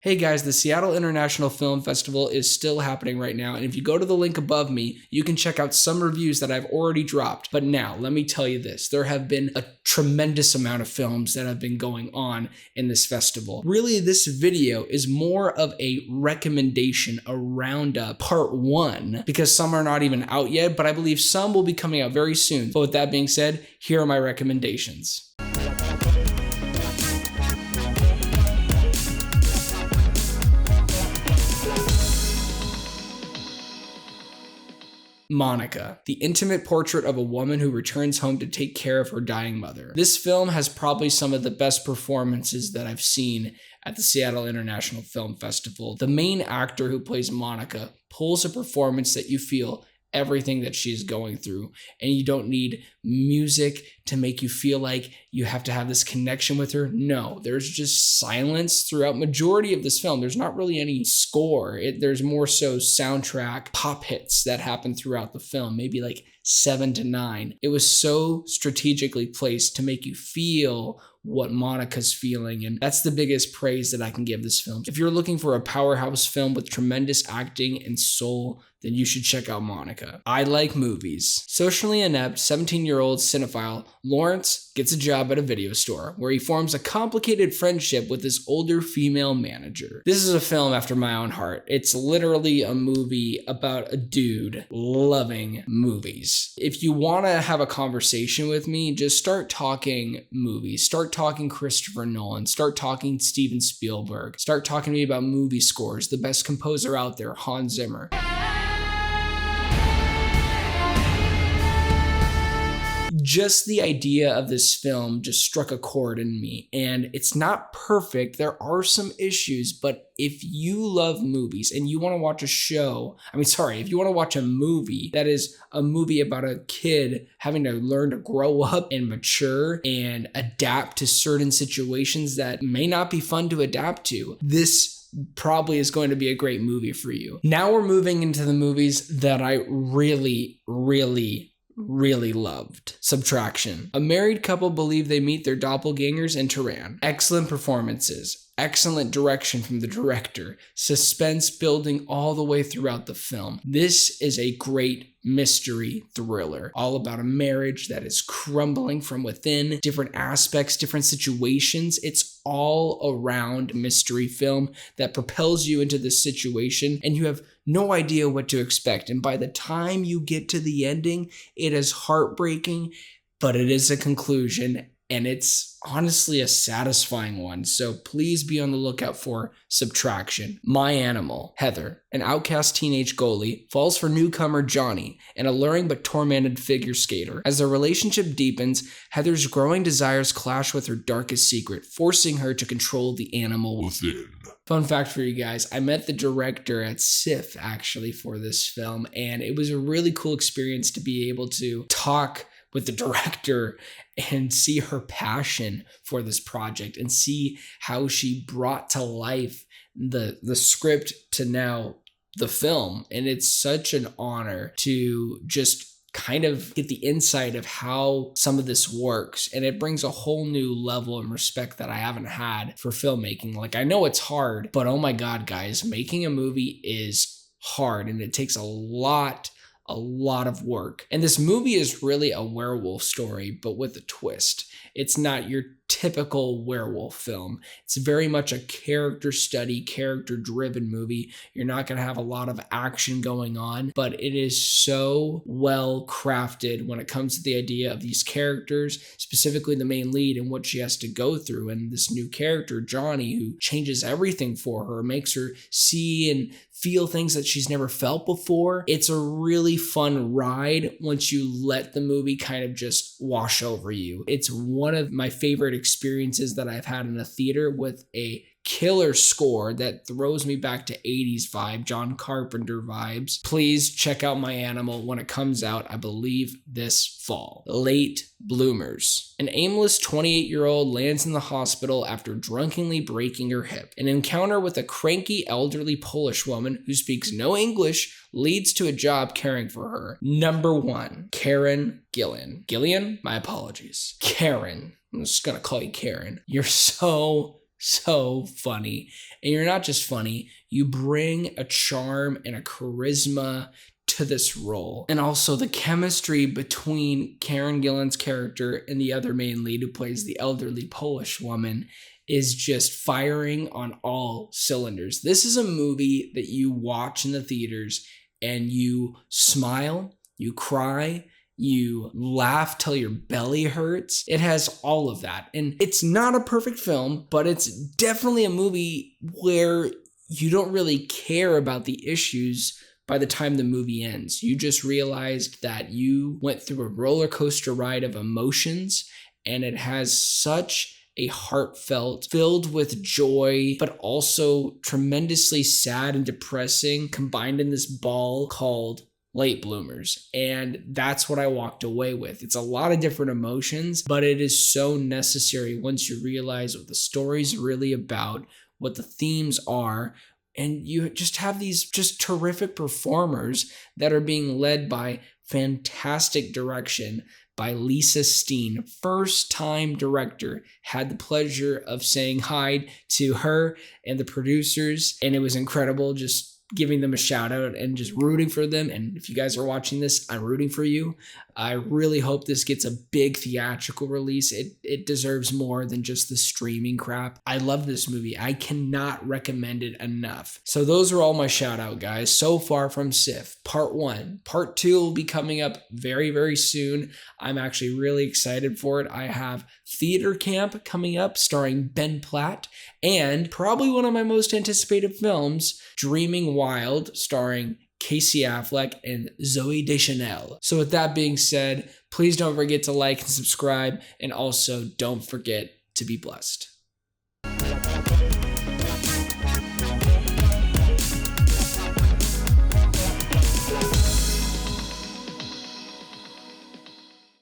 Hey guys, the Seattle International Film Festival is still happening right now, and if you go to the link above me, you can check out some reviews that I've already dropped. But now, let me tell you this, there have been a tremendous amount of films that have been going on in this festival. Really, this video is more of a recommendation, a roundup, part one, because some are not even out yet, but I believe some will be coming out very soon. But with that being said, here are my recommendations. Monica, the intimate portrait of a woman who returns home to take care of her dying mother. This film has probably some of the best performances that I've seen at the Seattle International Film Festival. The main actor who plays Monica pulls a performance that you feel everything that she's going through, and you don't need music to make you feel like you have to have this connection with her. No, there's just silence throughout majority of this film. There's not really any score. There's more so soundtrack pop hits that happen throughout the film, maybe like 7 to 9. It was so strategically placed to make you feel what Monica's feeling, and that's the biggest praise that I can give this film. If you're looking for a powerhouse film with tremendous acting and soul, then you should check out Monica. I like movies. Socially inept 17-year-old cinephile Lawrence gets a job at a video store where he forms a complicated friendship with his older female manager. This is a film after my own heart. It's literally a movie about a dude loving movies. If you want to have a conversation with me, just start talking movies. Start talking Christopher Nolan. Start talking Steven Spielberg. Start talking to me about movie scores. The best composer out there, Hans Zimmer. Just the idea of this film just struck a chord in me, and it's not perfect. There are some issues, but if you love movies and you want to watch if you want to watch a movie that is a movie about a kid having to learn to grow up and mature and adapt to certain situations that may not be fun to adapt to, this probably is going to be a great movie for you. Now we're moving into the movies that I really loved. Subtraction. A married couple believe they meet their doppelgangers in Tehran. Excellent performances. Excellent direction from the director. Suspense building all the way throughout the film. This is a great mystery thriller, all about a marriage that is crumbling from within, different aspects, different situations. It's all around mystery film that propels you into this situation, and you have no idea what to expect. And by the time you get to the ending, it is heartbreaking, but it is a conclusion, and it's honestly a satisfying one. So please be on the lookout for Subtraction. My Animal. Heather, an outcast teenage goalie, falls for newcomer Johnny, an alluring but tormented figure skater. As their relationship deepens, Heather's growing desires clash with her darkest secret, forcing her to control the animal within. Fun fact for you guys, I met the director at SIFF actually for this film, and it was a really cool experience to be able to talk with the director and see her passion for this project and see how she brought to life the script to now the film. And it's such an honor to just kind of get the insight of how some of this works, and it brings a whole new level of respect that I haven't had for filmmaking. Like, I know it's hard, but oh my God, guys, making a movie is hard, and it takes a lot of work. And this movie is really a werewolf story, but with a twist. It's not your typical werewolf film. It's very much a character study, character-driven movie. You're not going to have a lot of action going on, but it is so well crafted when it comes to the idea of these characters, specifically the main lead and what she has to go through. And this new character, Johnny, who changes everything for her, makes her see and feel things that she's never felt before. It's a really fun ride once you let the movie kind of just wash over you. It's one of my favorite experiences that I've had in a theater, with a killer score that throws me back to 80s vibe, John Carpenter vibes. Please check out My Animal when it comes out, I believe this fall. Late bloomers. An aimless 28-year-old lands in the hospital after drunkenly breaking her hip. An encounter with a cranky elderly Polish woman who speaks no English leads to a job caring for her. Number 1, Karen Gillan. Gillian? My apologies. Karen. I'm just gonna call you Karen. You're so so funny. And you're not just funny, you bring a charm and a charisma to this role. And also the chemistry between Karen Gillan's character and the other main lead, who plays the elderly Polish woman, is just firing on all cylinders. This is a movie that you watch in the theaters and you smile, you cry, you laugh till your belly hurts. It has all of that. And it's not a perfect film, but it's definitely a movie where you don't really care about the issues by the time the movie ends. You just realized that you went through a roller coaster ride of emotions, and it has such a heartfelt, filled with joy, but also tremendously sad and depressing, combined in this ball called Late Bloomers. And that's what I walked away with. It's a lot of different emotions, but it is so necessary once you realize what the story's really about, what the themes are, and you just have these just terrific performers that are being led by fantastic direction by Lisa Steen. First time director. Had the pleasure of saying hi to her and the producers, and it was incredible, just giving them a shout out and just rooting for them. And if you guys are watching this, I'm rooting for you. I really hope this gets a big theatrical release. It deserves more than just the streaming crap. I love this movie. I cannot recommend it enough. So those are all my shout out, guys. So far from SIFF, part 1. Part 2 will be coming up very, very soon. I'm actually really excited for it. I have Theater Camp coming up starring Ben Platt, and probably one of my most anticipated films, Dreaming Wild, starring Casey Affleck and Zooey Deschanel. So with that being said, please don't forget to like and subscribe, and also don't forget to be blessed.